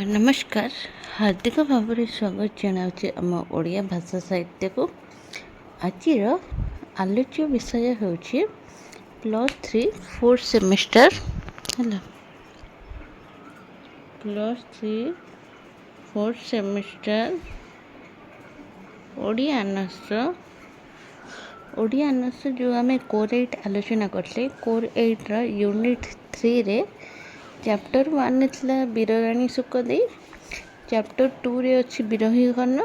नमस्कार हार्दिक भाव स्वागत जनाऊँ आम ओडिया भाषा साहित्य को आज आलोच्य विषय हूँ +3 4th सेमिस्टर है +3 4th सेमिस्टर ओडिया ऑनर्स जो आम कोर 8 आलोचना करते कोर 8 यूनिट 3 रे चैप्टर 1 थी वीरराणी सुखदेई चैप्टर 2 रे अच्छी विरही कर्ण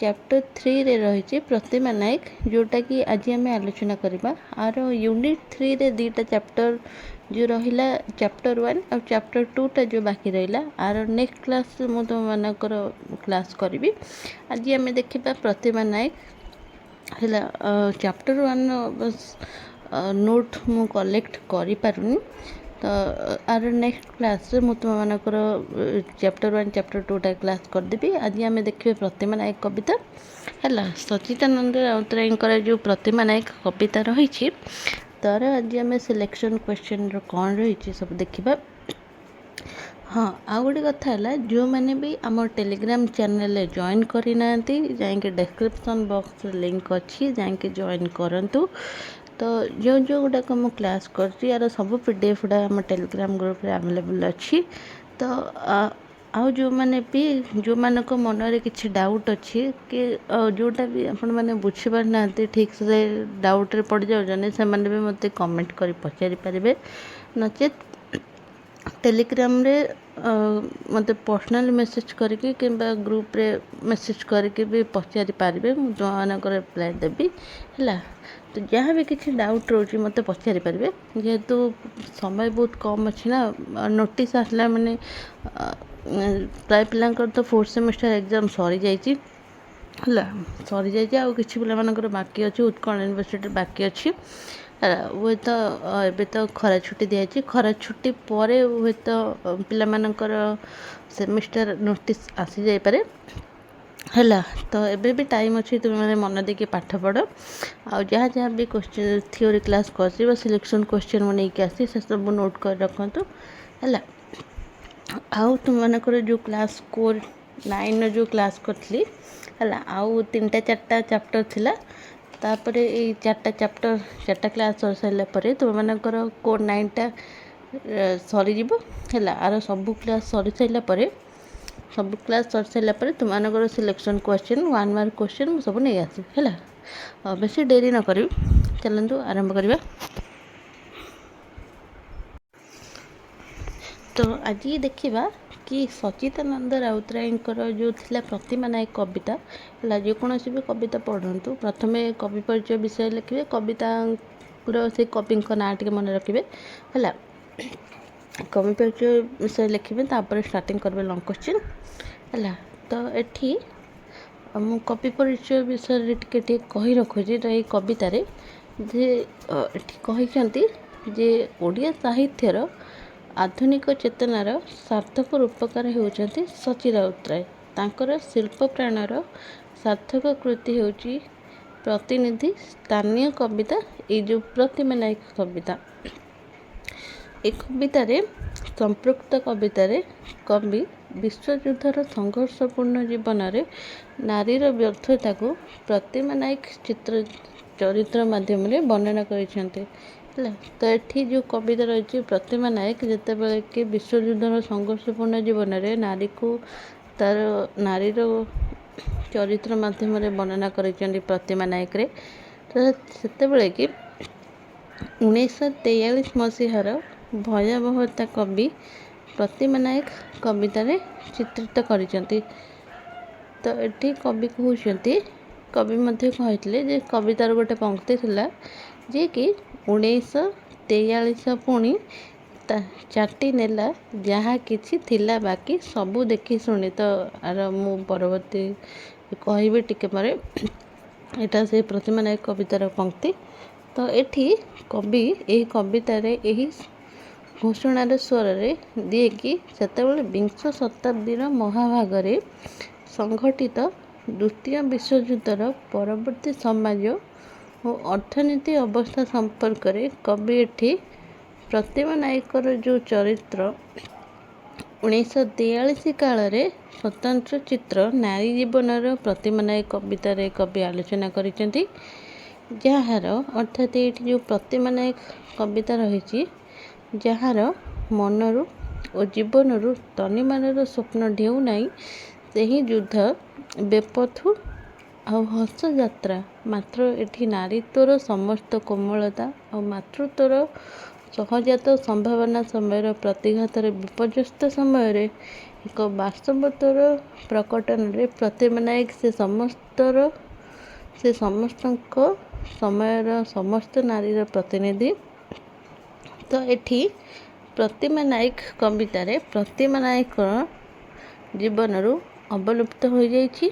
चैप्टर 3 रे रही प्रतिमा नायक जोटा कि आज आम आलोचना करवा आर यूनिट 3 रे दीटा चैप्टर जो रहा चैप्टर 1 और चैप्टर 2 टा जो बाकी रहा आर नेक्स्ट क्लास मु तुम मानकर क्लास करी आज आम देखा प्रतिमा नायक है चैप्टर 1 नोट मु कलेक्ट करी पारुनी तो आर नेक्स्ट क्लास मु तुम मानकर चैप्टर 1 चैप्टर 2 टा क्लास करदेवी आज आम देखिए प्रतिमा नायक कविता है सचिदानंद राउतराय जो प्रतिमा नायक कविता रही तार आज आम सिलेक्शन क्वेश्चन कौन रही सब देखा हाँ आउ गोटे कथा है जो मैंने भी आम टेलीग्राम चैनल जॉइन करना जाकि डिस्क्रिप्शन बॉक्स लिंक अच्छी जाकि जॉइन करूँ तो जो जो गुड़ाक मु क्लास कर यार सब पीडीएफ गुड़ा आम टेलीग्राम ग्रुप रे अवेलेबल अच्छी तो आउ जो मैंने भी जो मानक मनरे किसी डाउट अच्छी कि जोटा भी आपण मैंने बुझीपार ना ठीक से डाउट रे पड़ जाऊँ से भी मत कमेंट कर पचारि पारे नचेत टेलीग्राम रे मत पर्सनल मेसेज करके कि ग्रुप रे मेसेज करके भी पचारि पारे मुझे रिप्लाई देवी है तो जहाँ भी किसी डाउट रोचे मत पचारि पारे जेहेतु समय बहुत कम अच्छी ना नोटिस आसला मैंने प्राय पिलांकर तो 4th सेमिस्टर एग्जाम सरी जाइए सरी जाइए आउ किसी पिला बाकी अच्छी उत्कल यूनिवर्सिटी बाकी अच्छी हुए तो एबे तो खरा छुट्टी दिखाई खरा छुट्टी पर हुए तो पिलामानकर सेमिस्टर नोटिस आसी जाई पारे है तो एबे भी टाइम अच्छी तुम मैंने मन देके पाठ पढ़ आ जहाँ जहाँ भी क्वेश्चन थ्योरी क्लास कर सिलेक्शन क्वेश्चन मैं नहीं आसी से सब नोट कर रखु है आउ तुम मानकर जो क्लास कोर 9 जो क्लास करी है आउ 3टा 4टा चैप्टर थिला तापरे ये 4टा चैप्टर 4टा क्लास सर सारापर तुम मानकर कोर 9 टा सरीज है आर सब क्लास सरी सारापर सब क्लास सर सारापर तुम मानकर सिलेक्शन क्वेश्चन 1 मार्क क्वेश्चन सब नहीं आसी है बेसी डेरी न करी चलतु आरंभ करवा तो आज ये देखा कि सचिदानंद राउतराय जो थिला प्रतिमा नायक कविता है जेकोसी भी कविता पढ़ु प्रथमे कवि परिचय विषय लिखे कविता से कवि ना टे मन रखिए है कवि परिचय विषय लिखे तापर स्टार्टिंग करेंगे लंग क्वेश्चन है तो ये मु कवि परिचय विषय टे कही रखुची तो ये कवितार जे जे ओडिया साहित्यर आधुनिक चेतनार सार्थक रूपकार होती सची राउतराय तांकर शिल्प प्राणर सार्थक कृति होची प्रतिनिधि स्थानीय कविता ये जो प्रतिमा नायक कविता ए कवितार संपृक्त कवितार कवि विश्वयुद्धर संघर्षपूर्ण जीवन में नारीर व्यर्थता को प्रतिमा नायक चरित्र माध्यम वर्णना कर तो ये जो कविता रही प्रतिमा नायक जिते बड़े कि विश्वयुद्धर संघर्षपूर्ण जीवन में नारी को तार नारीर चरित्र माध्यम वर्णना कर प्रतिमा नायक रे तो से कि 1943 मसीहार भयावहता कवि प्रतिमा नायक कवितार चित्रित कर तो ये कवि कहते कवि कहते कवितार गोटे पंक्ति थिला जे कि 1943 पुणी चाटी नेला जहाँ किछि थिला बाकी सबू देखी शुणी तो आर मु परवर्ती कहि टिके मरे यहाँ से प्रतिमा नायक कवितार पंक्ति तो ये कवि यही कवितार यही घोषणार स्वर दिए कि सेतेबेले 20 शताब्दीर महाभागर संघटित द्वितीय विश्वयुद्धर परवर्ती समाज और अर्थनीति अवस्था संपर्क में कवि एठी प्रतिमा नायकर जो चरित्र 1943 କାଳରେ ସ୍ୱତନ୍ତ୍ର ଚିତ୍ର ନାରୀ ଜୀବନର ପ୍ରତିମା ନାୟକ କବିତାରେ କବି ଆଲୋଚନା କରିଛନ୍ତି, ଯାହାର ଅର୍ଥାତ୍ ଏଇଠି ଯେଉଁ ପ୍ରତିମା ନାୟକ କବିତା ରହିଛି, ଯାହାର ମନରୁ ଓ ଜୀବନରୁ ତନିମାନର ସ୍ୱପ୍ନ ଢେଉ ନାହିଁ, ସେହି ଯୁଦ୍ଧ ବେପଥୁ ଆଉ ହସ ଯାତ୍ରା। ମାତ୍ର ଏଠି ନାରୀତ୍ୱର ସମସ୍ତ କୋମଳତା ଆଉ ମାତୃତ୍ୱର ସହଜାତ ସମ୍ଭାବନା ସମୟର ପ୍ରତିଘାତରେ ବିପର୍ଯ୍ୟସ୍ତ ସମୟରେ ଏକ ବାସ୍ତବତାର ପ୍ରକଟନରେ ପ୍ରତିମା ନାୟକ ସେ ସମସ୍ତଙ୍କ ସମୟର ସମସ୍ତ ନାରୀର ପ୍ରତିନିଧି। ତ ଏଠି ପ୍ରତିମା ନାୟକ କବିତାରେ ପ୍ରତିମା ନାୟକର ଜୀବନରୁ ଅବଲୁପ୍ତ ହୋଇଯାଇଛି।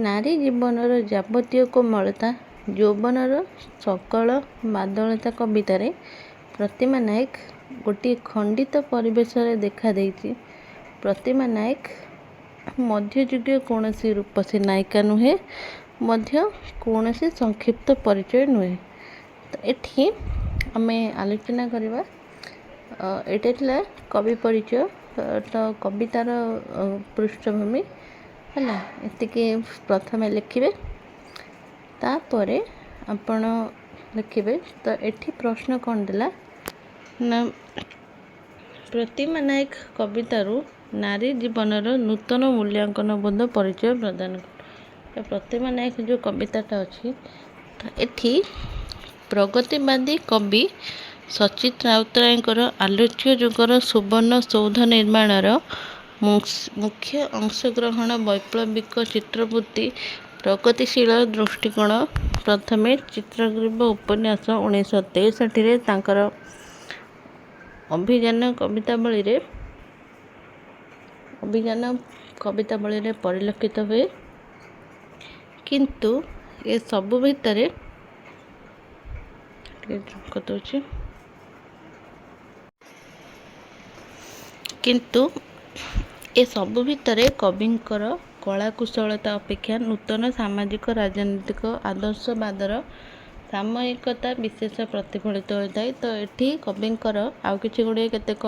ନାରୀ ଜୀବନର ଯାବତୀୟ କୋମଳତା, ଯୌବନର ସକଳ ମାଦଳତା କବିତାରେ ପ୍ରତିମା ନାୟକ ଗୋଟିଏ ଖଣ୍ଡିତ ପରିବେଶରେ ଦେଖା ଦେଇଛି। ପ୍ରତିମା ନାୟକ ମଧ୍ୟଯୁଗୀୟ କୌଣସି ରୂପସୀ ନାୟିକା ନୁହେଁ, ମଧ୍ୟ କୌଣସି ସଂକ୍ଷିପ୍ତ ପରିଚୟ ନୁହେଁ। ତ ଏଠି ଆମେ ଆଲୋଚନା କରିବା, ଏଇଟା ଥିଲା କବି ପରିଚୟ। ତ କବିତାର ପୃଷ୍ଠଭୂମି ହେଲା, ଏତିକି ପ୍ରଥମେ ଲେଖିବେ, ତାପରେ ଆପଣ ଲେଖିବେ। ତ ଏଠି ପ୍ରଶ୍ନ କ'ଣ ଦେଲା ନା, ପ୍ରତିମା ନାୟକ କବିତାରୁ ନାରୀ ଜୀବନର ନୂତନ ମୂଲ୍ୟାଙ୍କନ ବୋଧ ପରିଚୟ ପ୍ରଦାନ କର। ତ ପ୍ରତିମା ନାୟକ ଯେଉଁ କବିତାଟା ଅଛି, ଏଠି ପ୍ରଗତିବାଦୀ କବି ସଚିତ ରାଉତରାୟଙ୍କର ଆଲୋଚ୍ୟ ଯୁଗର ସୁବର୍ଣ୍ଣ ସୌଧ ନିର୍ମାଣର ମୁଖ୍ୟ ଅଂଶଗ୍ରହଣ, ବୈପ୍ଳବିକ ଚିତ୍ରବୃତ୍ତି, ପ୍ରଗତିଶୀଳ ଦୃଷ୍ଟିକୋଣ। ପ୍ରଥମେ ଚିତ୍ରଗ୍ରୀବ ଉପନ୍ୟାସ 1963ରେ ତାଙ୍କର ଅଭିଯାନ କବିତାବଳୀରେ ପରିଲକ୍ଷିତ ହୁଏ। କିନ୍ତୁ ଏସବୁ ଭିତରେ କବିଙ୍କର କଳାକୁଶଳତା ଅପେକ୍ଷା ନୂତନ ସାମାଜିକ ରାଜନୈତିକ ଆଦର୍ଶବାଦର ସାମୟିକତା ବିଶେଷ ପ୍ରତିଫଳିତ ହୋଇଥାଏ। ତ ଏଠି କବିଙ୍କର ଆଉ କିଛି ଗୁଡ଼ିଏ କେତେକ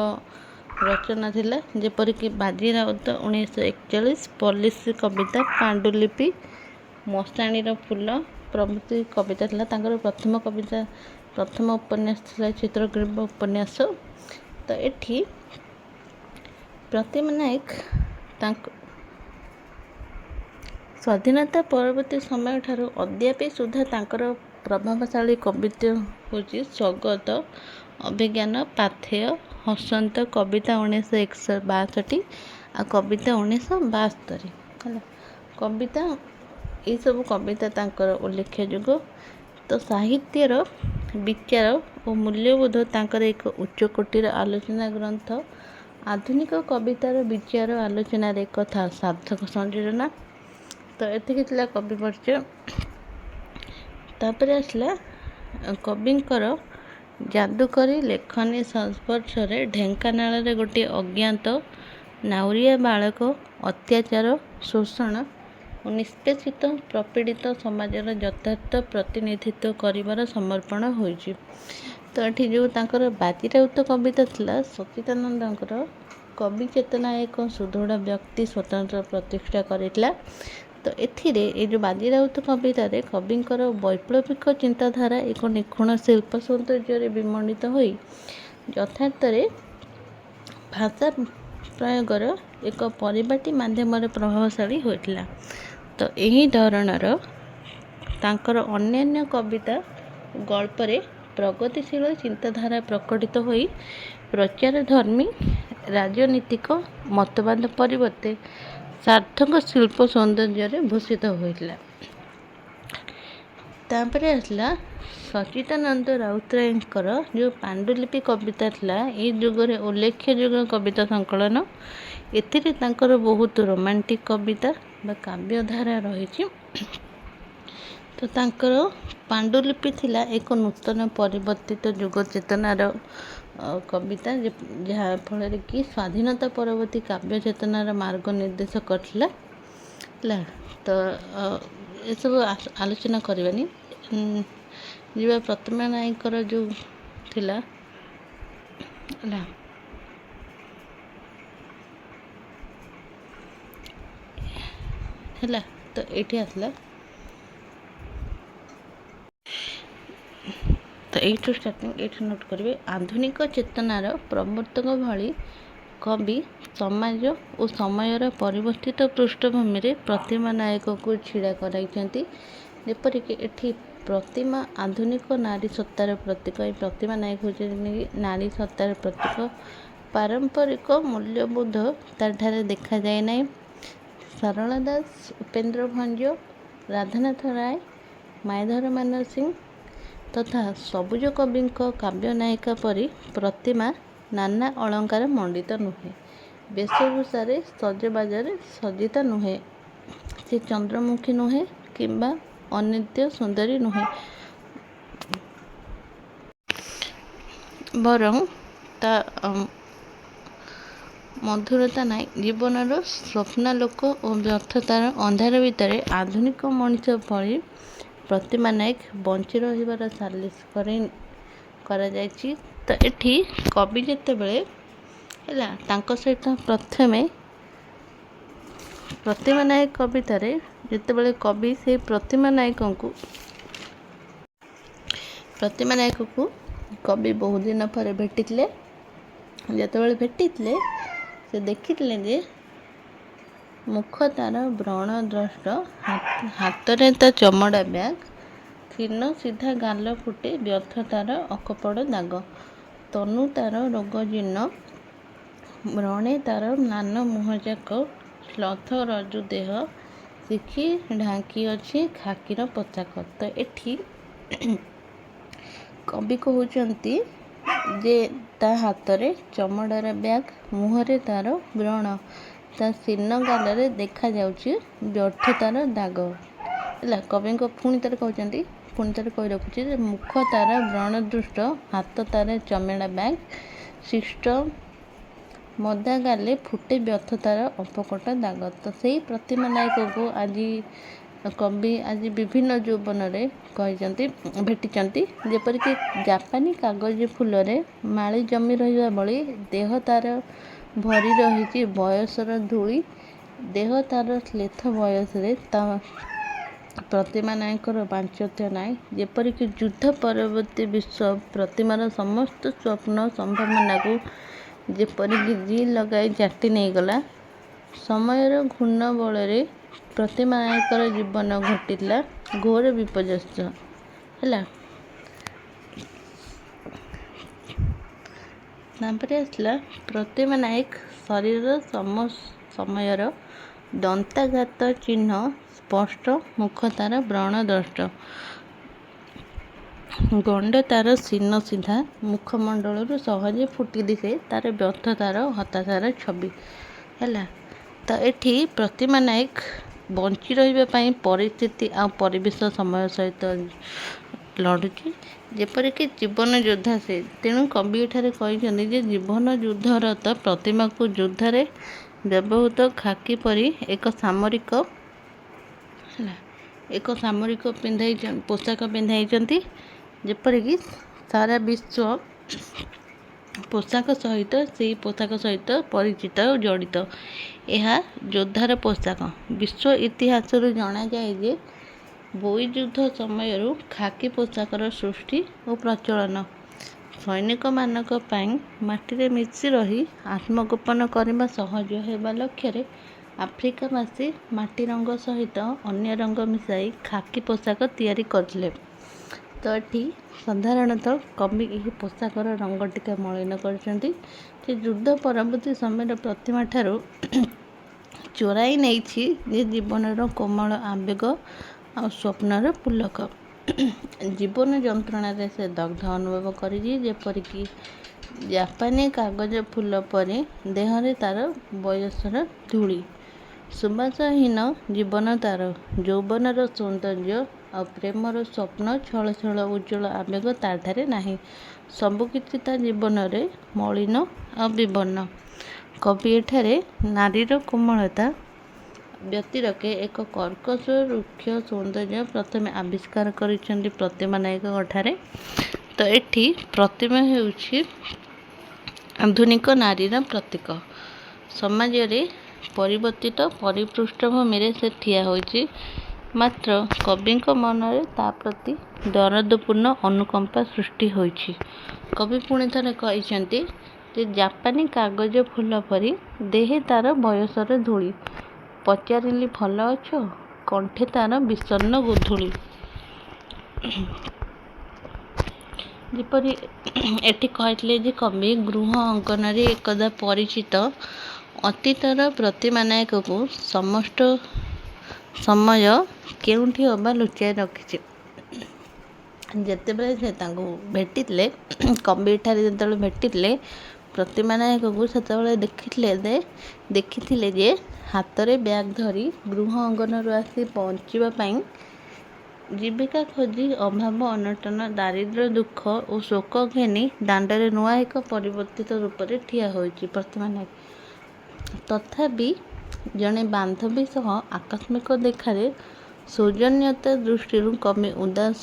ରଚନା ଥିଲା, ଯେପରିକି ବାଜି ରାଉତ 1941, ପଲିସି କବିତା, ପାଣ୍ଡୁଲିପି, ମଶାଣିର ଫୁଲ ପ୍ରଭୃତି କବିତା ଥିଲା ତାଙ୍କର ପ୍ରଥମ ଉପନ୍ୟାସ ଥିଲା ଚିତ୍ରଗ୍ରୀବ ଉପନ୍ୟାସ। ତ ଏଠି ପ୍ରତିମା ନାୟକ ସ୍ୱାଧୀନତା ପରବର୍ତ୍ତୀ ସମୟଠାରୁ ଅଦ୍ୟାପି ସୁଦ୍ଧା ତାଙ୍କର ପ୍ରଭାବଶାଳୀ କବିତା ହେଉଛି ସ୍ୱଗତ, ଅଭିଜ୍ଞାନ, ପାଥେୟ, ହସନ୍ତ, କବିତା 1962 ଆଉ କବିତା 1972 ହେଲା। ଏଇସବୁ କବିତା ତାଙ୍କର ଉଲ୍ଲେଖ୍ୟ ଯୁଗ। ତ ସାହିତ୍ୟର ବିଚାର ଓ ମୂଲ୍ୟବୋଧ ତାଙ୍କର ଏକ ଉଚ୍ଚକୋଟୀର ଆଲୋଚନା ଗ୍ରନ୍ଥ। ଆଧୁନିକ କବିତାର ବିଚାର ଆଲୋଚନାରେ ଏକ ସାର୍ଥକ ସଂଯୋଜନା। ତ ଏତିକି ଥିଲା କବି ପରିଚୟ। ତାପରେ ଆସିଲା କବିଙ୍କର ଯାଦୁକରୀ ଲେଖନୀ ସଂସ୍ପର୍ଶରେ। ଢେଙ୍କାନାଳରେ ଗୋଟିଏ ଅଜ୍ଞାତ ନାଉରିଆ ବାଳକ ଅତ୍ୟାଚାର, ଶୋଷଣ ଓ ନିଷ୍ପେଷିତ ପ୍ରପୀଡ଼ିତ ସମାଜର ଯଥାର୍ଥ ପ୍ରତିନିଧିତ୍ୱ କରିବାର ସମର୍ପଣ ହୋଇଛି। ତ ଏଠି ଯେଉଁ ତାଙ୍କର ବାଜି ରାଉତ କବିତା ଥିଲା, ସଚ୍ଚିଦାନନ୍ଦଙ୍କର କବି ଚେତନା ଏକ ସୁଦୃଢ଼ ବ୍ୟକ୍ତି ସ୍ୱତନ୍ତ୍ର ପ୍ରତିଷ୍ଠା କରିଥିଲା। ତ ଏଥିରେ ଏଇ ଯେଉଁ ବାଜି ରାଉତ କବିତାରେ କବିଙ୍କର ବୈପ୍ଳବିକ ଚିନ୍ତାଧାରା ଏକ ନିଖୁଣ ଶିଳ୍ପ ସୌନ୍ଦର୍ଯ୍ୟରେ ବିମଣ୍ଡିତ ହୋଇ ଯଥାର୍ଥରେ ଭାଷା ପ୍ରୟୋଗର ଏକ ପରିପାଟୀ ମାଧ୍ୟମରେ ପ୍ରଭାବଶାଳୀ ହୋଇଥିଲା। ତ ଏହି ଧରଣର ତାଙ୍କର ଅନ୍ୟାନ୍ୟ କବିତା ଗଳ୍ପରେ ପ୍ରଗତିଶୀଳ ଚିନ୍ତାଧାରା ପ୍ରକଟିତ ହୋଇ ପ୍ରଚାରଧର୍ମୀ ରାଜନୀତିକ ମତବାଦ ପରିବର୍ତ୍ତେ ସାର୍ଥକ ଶିଳ୍ପ ସୌନ୍ଦର୍ଯ୍ୟରେ ଭୂଷିତ ହୋଇଥିଲା। ତାପରେ ଆସିଲା ସଚ୍ଚିଦାନନ୍ଦ ରାଉତରାୟଙ୍କର ଯେଉଁ ପାଣ୍ଡୁଲିପି କବିତା ଥିଲା, ଏଇ ଯୁଗରେ ଉଲ୍ଲେଖ୍ୟ ଯୁଗ କବିତା ସଂକଳନ। ଏଥିରେ ତାଙ୍କର ବହୁତ ରୋମାଣ୍ଟିକ କବିତା ବା କାବ୍ୟଧାରା ରହିଛି। ତ ତାଙ୍କର ପାଣ୍ଡୁଲିପି ଥିଲା ଏକ ନୂତନ ପରିବର୍ତ୍ତିତ ଯୁଗ ଚେତନାର କବିତା, ଯାହା ଫଳରେ କି ସ୍ୱାଧୀନତା ପରବର୍ତ୍ତୀ କାବ୍ୟ ଚେତନାର ମାର୍ଗ ନିର୍ଦ୍ଦେଶ କରିଥିଲା ହେଲା। ତ ଏସବୁ ଆଲୋଚନା କରିବାନି, ଯିବା ପ୍ରତିମା ନାୟକଙ୍କର ଯେଉଁ ଥିଲା ହେଲା। है। तो ये आसला तो यू स्टार्टिंग ये नोट करेंगे आधुनिक चेतनार प्रवर्तक भली कवि समाज और समयर परिवर्तित पृष्ठभूमि रे प्रतिमा नायक को छिड़ा कराइछन्ति। जेपरिक एठी प्रतिमा आधुनिक नारी सत्तार प्रतीक। ये प्रतिमा नायक होती नारी सत्तार प्रतीक। पारंपरिक मूल्यबोध ताठारे देखा जाए ना। सरला दास, उपेन्द्र भंज, राधानाथ राय, मायाधर मानसिंह तथा सबुज कवि काव्य नायिका परी प्रतिमा नाना अलंकार मंडित नुहे। वेशभूषार सजबाजर सज्जित नुहे। से चंद्रमुखी नुहे किंबा अनित्य सुंदरी नुहे, बरं ता मधुरता नाई। जीवनर स्वप्नालोक और व्यर्थतार अंधार भितर आधुनिक मनीष भली प्रतिमा नायक बंची रहिबार सालिस करा जायछि। तो एठी कवि जेतेबेले हैला तांको सहित प्रथमे प्रतिमा नायक कवितार जेतेबेले कवि से प्रतिमा नायक को कवि बहुत दिन पर भेटिले। जेतेबेले भेटिले से देखिले जे मुख तार व्रण द्रष्ट, हाथरे ता चमड़ा बैग, क्षीण सीधा गाल फुटे व्यर्थ तार अकपड़ दाग, तनु तार रोग जीर्ण, व्रणे तार नान मुहजाक, श्लथ रजु देह, शिखी ढांकी अच्छी खाकीर पोशाक। तो एठी कवि कहउचंती जे ता हाथरे चमड़ार बैग, मुहरे तार व्रण, ता शीर्ण गाल देखा जाउची व्यर्थ तार दाग। है कवि को पुणी तार कहते पुणी तार कही रखुच्छे मुख तार व्रण दृष्ट, हाथ तार चमेड़ा बैग, शिष्ट मदा गाले फुटे व्यर्थ तार अपकट दाग। तो सही प्रतिमा नायक को आज कवि आज विभिन्न यौवन कही भेटिंट। जेपरिक जापानी कागज फूल माली जमी रहा भली देह तार भरी रही बयसर धूली, देह तार श्लेथ बयस प्रतिमा नायकर बांचत्य नाई। जेपरिक युद्ध परवर्ती विश्व प्रतिमार समस्त स्वप्न संभावना को जेपरिक जी लगाई जाति नहीं गला। समयर घूर्ण बल प्रतिमा नायकर जीवन घटिला घोर विपर्यस्त है। आसला प्रतिमा नायक शरीर समयर दंताघात चिन्ह स्पष्ट, मुख तार व्रण द्रष्ट, गंड तार शीर्ण सीधा, मुखमंडल सहजे फुटी दिसे तार व्यर्थ तार हताशार छवि है। तो ये प्रतिमा नायक बंची रही परिस्थिति आ परिवेश समय सहित लड़ुची। जेपरिक जीवन योद्धा से, तेणु कवि एठारे कहते जे जीवन युद्धर तो प्रतिमा को युद्धरे व्यवहृत खाकी परी एक सामरिक पिंधाई पोशाक पिंधाई। जेपरिक सारा विश्व पोशाक सहित से पोशाक सहित परिचित और जड़ित। यह योद्धार पोशाक विश्व इतिहास जना जाए जे बोई युद्ध समय खाकी पोशाकर सृष्टि और प्रचलन सैनिक मानक माटी मिशी रही आत्मगोपन करने सहज होगा लक्ष्य आफ्रिका मासी माटी रंग सहित अन्य रंग मिसाई खाकी पोशाक तैयारी करथिले। तो ये साधारणतः कवि यह पोशाकर रंग टिके मलिन करछंती जे युद्ध परवर्ती समय प्रतिमा ठारू चोराई नहीं जे जीवनर कोमल आवेग आ स्वप्नर पुलक। जीवन जंत्रणा से दग्ध अनुभव करी जेपरिक जापानी कागज फूल परी देहरे तार बयसर धूली, सुबासहीन जीवन तार यौवनर सौंदर्य आ प्रेमर स्वप्न छल छल उज्ज्वल आवेग ताठारे नाही। सबकिछि ता जीवन रे मलिन आ विवर्ण। कवि एठारे नारीर कोमलता व्यतिरके एक कर्कश रुक्ष सौंदर्य प्रथमे आविष्कार करिसेंती प्रतिमा नायक ठारे। तो एठी प्रतिमा हेउछि आधुनिक नारीर प्रतीक। समाज रे ପରିବର୍ତ୍ତିତ ପରିପୃଷ୍ଠଭୂମିରେ ସେ ଠିଆ ହୋଇଛି। ମାତ୍ର କବିଙ୍କ ମନରେ ତା ପ୍ରତି ଦରଦପୂର୍ଣ୍ଣ ଅନୁକମ୍ପା ସୃଷ୍ଟି ହୋଇଛି। କବି ପୁଣି ଥରେ କହିଛନ୍ତି ଯେ ଜାପାନୀ କାଗଜ ଫୁଲ ପରି ଦେହେ ତାର ବୟସର ଧୂଳି। ପଚାରିଲି ଭଲ ଅଛ? କଣ୍ଠେ ତାର ବିଷଣ୍ଣ ଗୋଧୂଳି। ଯେପରି ଏଠି କହିଥିଲେ ଯେ କବି ଗୃହ ଅଙ୍କନରେ ଏକଦା ପରିଚିତ ଅତୀତର ପ୍ରତିମା ନାୟକକୁ ସମସ୍ତ ସମୟ କେଉଁଠି ଅବା ଲୁଚାଇ ରଖିଛି। ଯେତେବେଳେ ସେ ତାଙ୍କୁ ଭେଟିଥିଲେ, କବି ଏଠାରେ ଯେତେବେଳେ ଭେଟିଥିଲେ ପ୍ରତିମା ନାୟକକୁ, ସେତେବେଳେ ଦେଖିଥିଲେ ଯେ ହାତରେ ବ୍ୟାଗ୍ ଧରି ଗୃହ ଅଙ୍ଗନରୁ ଆସି ପହଞ୍ଚିବା ପାଇଁ ଜୀବିକା ଖୋଜି ଅଭାବ ଅନଟନ ଦାରିଦ୍ର୍ୟ ଦୁଃଖ ଓ ଶୋକ ଘେନି ଦାଣ୍ଡରେ ନୂଆ ଏକ ପରିବର୍ତ୍ତିତ ରୂପରେ ଠିଆ ହୋଇଛି ପ୍ରତିମା ନାୟକ। ତଥାପି ଜଣେ ବାନ୍ଧବୀ ସହ ଆକସ୍ମିକ ଦେଖାରେ ସୌଜନ୍ୟତା ଦୃଷ୍ଟିରୁ କବି ଉଦାସ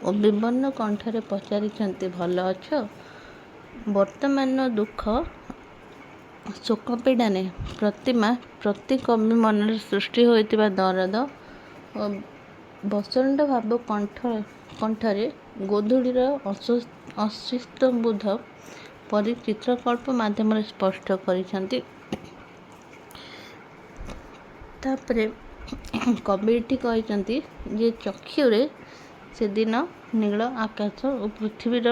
ଓ ବିବର୍ଣ୍ଣ କଣ୍ଠରେ ପଚାରିଛନ୍ତି ଭଲ ଅଛ? ବର୍ତ୍ତମାନର ଦୁଃଖ ଶୋକ ପୀଡ଼ାରେ ପ୍ରତିମା ପ୍ରତି କବି ମନରେ ସୃଷ୍ଟି ହୋଇଥିବା ଦରଦ ଓ ବସନ୍ତ ଭାବ କଣ୍ଠରେ ଗୋଧୂଳିର ଅସ୍ତିତ୍ୱବୋଧ ପରି ଚିତ୍ରକଳ୍ପ ମାଧ୍ୟମରେ ସ୍ପଷ୍ଟ କରିଛନ୍ତି। ତାପରେ କବି ଏଠି କହିଛନ୍ତି ଯେ ଚକ୍ଷୁରେ ସେଦିନ ନୀଳ ଆକାଶ ଓ ପୃଥିବୀର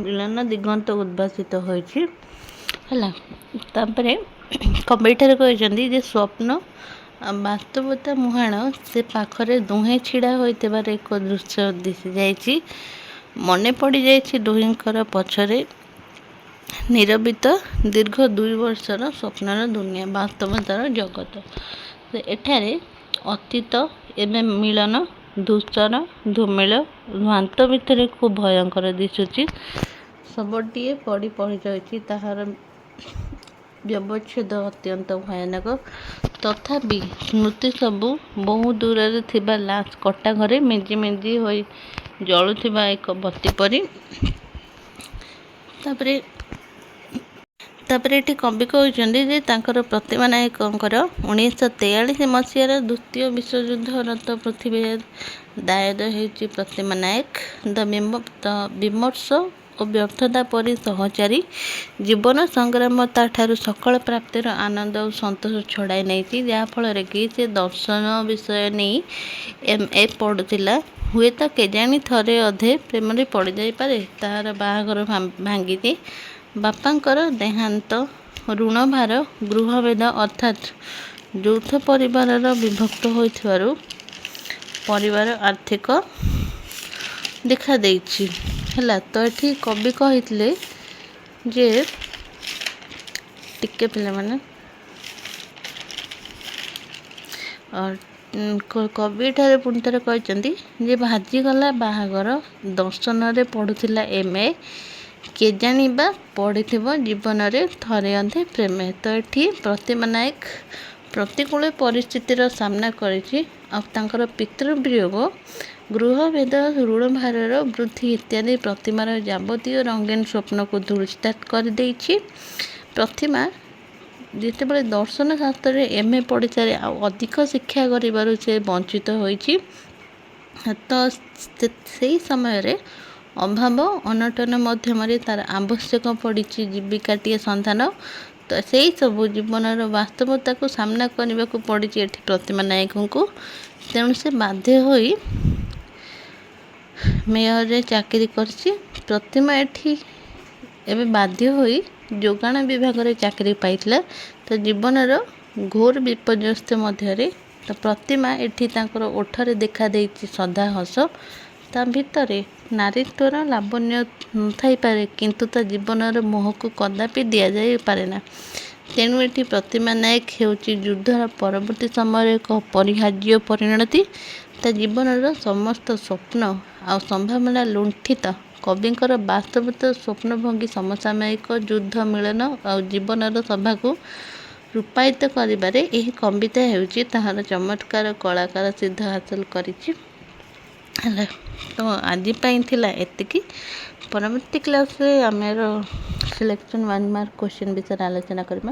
ମିଳନ ଦିଗନ୍ତ ଉଦ୍ଭାସିତ ହୋଇଛି ହେଲା। ତାପରେ କବି ଏଠାରେ କହିଛନ୍ତି ଯେ ସ୍ୱପ୍ନ ବାସ୍ତବତା ମୁହାଣ ସେ ପାଖରେ ଦୁହେଁ ଛିଡ଼ା ହୋଇଥିବାର ଏକ ଦୃଶ୍ୟ ଦିଶିଯାଇଛି। ମନେ ପଡ଼ିଯାଇଛି ଦୁହିଁଙ୍କର ପଛରେ ନିରବିତ ଦୀର୍ଘ 2 ବର୍ଷର ସ୍ୱପ୍ନର ଦୁନିଆ, ବାସ୍ତବତାର ଜଗତ। ଏଠାରେ ଅତୀତ ଏବେ ମିଳନ ଧୂସର ଧୂମିଳ ଧ୍ୱାନ୍ତ ଭିତରେ ଖୁବ୍ ଭୟଙ୍କର ଦିଶୁଛି। ଶବଟିଏ ପଡ଼ି ରହିଛି, ତାହାର ବ୍ୟବଚ୍ଛେଦ ଅତ୍ୟନ୍ତ ଭୟାନକ। ତଥାପି ସ୍ମୃତି ସବୁ ବହୁ ଦୂରରେ ଥିବା ଲାଶ କଟା ଘରେ ମିଞ୍ଜି ମିଞ୍ଜି ହୋଇ ଜଳୁଥିବା ଏକ ବତୀ ପରି। ତାପରେ ଏଠି କବି କହିଛନ୍ତି ଯେ ତାଙ୍କର ପ୍ରତିମା ନାୟକଙ୍କର 1943 ମସିହାର ଦ୍ୱିତୀୟ ବିଶ୍ୱଯୁଦ୍ଧରତ ପୃଥିବୀରେ ଦାୟଦ ହେଉଛି ପ୍ରତିମା ନାୟକ। ବିମର୍ଷ ଓ ବ୍ୟର୍ଥତା ପରି ସହଚାରୀ ଜୀବନ ସଂଗ୍ରାମ ତାଠାରୁ ସକଳ ପ୍ରାପ୍ତିର ଆନନ୍ଦ ଓ ସନ୍ତୋଷ ଛଡ଼ାଇ ନେଇଛି, ଯାହାଫଳରେ କି ସେ ଦର୍ଶନ ବିଷୟ ନେଇ MA ପଢ଼ୁଥିଲା। ହୁଏତ କେଜାଣି ଥରେ ଅଧେ ପ୍ରେମରେ ପଡ଼ିଯାଇପାରେ। ତାହାର ବାହାଘର ଭାଙ୍ଗିଛି। ବାପାଙ୍କର ଦେହାନ୍ତ, ଋଣଭାର, ଗୃହଭେଦ ଅର୍ଥାତ୍ ଯୌଥ ପରିବାରର ବିଭକ୍ତ ହୋଇଥିବାରୁ ପରିବାର ଆର୍ଥିକ ଦେଖାଦେଇଛି ହେଲା। ତ ଏଠି କବି କହିଥିଲେ ଯେ ଟିକେ ପିଲାମାନେ କବି ଏଠାରେ ପୁଣି ଥରେ କହିଛନ୍ତି ଯେ ଭାଜିଗଲା ବାହାଘର, ଦର୍ଶନରେ ପଢ଼ୁଥିଲା MA, କେଜାଣି ବା ପଡ଼ିଥିବ ଜୀବନରେ ଥରେ ଅଧେ ପ୍ରେମେ। ତ ଏଠି ପ୍ରତିମା ନାୟକ ପ୍ରତିକୂଳ ପରିସ୍ଥିତିର ସାମ୍ନା କରିଛି ଆଉ ତାଙ୍କର ପିତୃବିୟୋଗ, ଗୃହଭେଦ, ଋଣଭାରର ବୃଦ୍ଧି ଇତ୍ୟାଦି ପ୍ରତିମାର ଯାବତୀୟ ରଙ୍ଗୀନ ସ୍ୱପ୍ନକୁ ଧୂଳିସାତ୍ କରିଦେଇଛି। ପ୍ରତିମା ଯେତେବେଳେ ଦର୍ଶନ ଶାସ୍ତ୍ରରେ MA ପଢ଼ିସାରି ଆଉ ଅଧିକ ଶିକ୍ଷା କରିବାରୁ ସେ ବଞ୍ଚିତ ହୋଇଛି। ତ ସେଇ ସମୟରେ ଅଭାବ ଅନଟନ ମଧ୍ୟମରେ ତାର ଆବଶ୍ୟକ ପଡ଼ିଛି ଜୀବିକାଟିଏ ସନ୍ଧାନ। ତ ସେଇ ସବୁ ଜୀବନର ବାସ୍ତବତାକୁ ସାମ୍ନା କରିବାକୁ ପଡ଼ିଛି ଏଠି ପ୍ରତିମା ନାୟକଙ୍କୁ। ତେଣୁ ସେ ବାଧ୍ୟ ହୋଇ ମେୟରରେ ଚାକିରି କରିଛି। ପ୍ରତିମା ଏଠି ଏବେ ବାଧ୍ୟ ହୋଇ ଯୋଗାଣ ବିଭାଗରେ ଚାକିରି ପାଇଥିଲା। ତ ଜୀବନର ଘୋର ବିପର୍ଯ୍ୟସ୍ତ ମଧ୍ୟରେ ତ ପ୍ରତିମା ଏଠି ତାଙ୍କର ଓଠରେ ଦେଖାଦେଇଛି ସଦା ହସ। ତା ଭିତରେ ନାରୀତ୍ୱର ଲାବଣ୍ୟ ନଥାଇପାରେ, କିନ୍ତୁ ତା ଜୀବନର ମୋହକୁ କଦାପି ଦିଆଯାଇପାରେ ନା। ତେଣୁ ଏଠି ପ୍ରତିମା ନାୟକ ହେଉଛି ଯୁଦ୍ଧର ପରବର୍ତ୍ତୀ ସମୟରେ ଏକ ଅପରିହାର୍ଯ୍ୟ ପରିଣତି। ତା ଜୀବନର ସମସ୍ତ ସ୍ୱପ୍ନ ଆଉ ସମ୍ଭାବନା ଲୁଣ୍ଠିତ କବିଙ୍କର ବାସ୍ତବତା ସ୍ୱପ୍ନଭଙ୍ଗୀ ସମସାମୟିକ ଯୁଦ୍ଧ ମିଳନ ଆଉ ଜୀବନର ସଭାକୁ ରୂପାୟିତ କରିବାରେ ଏହି କବିତା ହେଉଛି ତାହାର ଚମତ୍କାର କଳାକାର ସିଦ୍ଧ ହାସଲ କରିଛି ହେଲା। ତ ଆଜି ପାଇଁ ଥିଲା ଏତିକି। ପରବର୍ତ୍ତୀ କ୍ଲାସ୍ରେ ଆମର ସିଲେକ୍ସନ୍ 1 ମାର୍କ କ୍ୱେଶ୍ଚିନ୍ ବିଷୟରେ ଆଲୋଚନା କରିବା।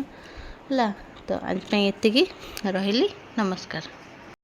ହେଲା। ତ ଆଜି ପାଇଁ ଏତିକି, ରହିଲି, ନମସ୍କାର।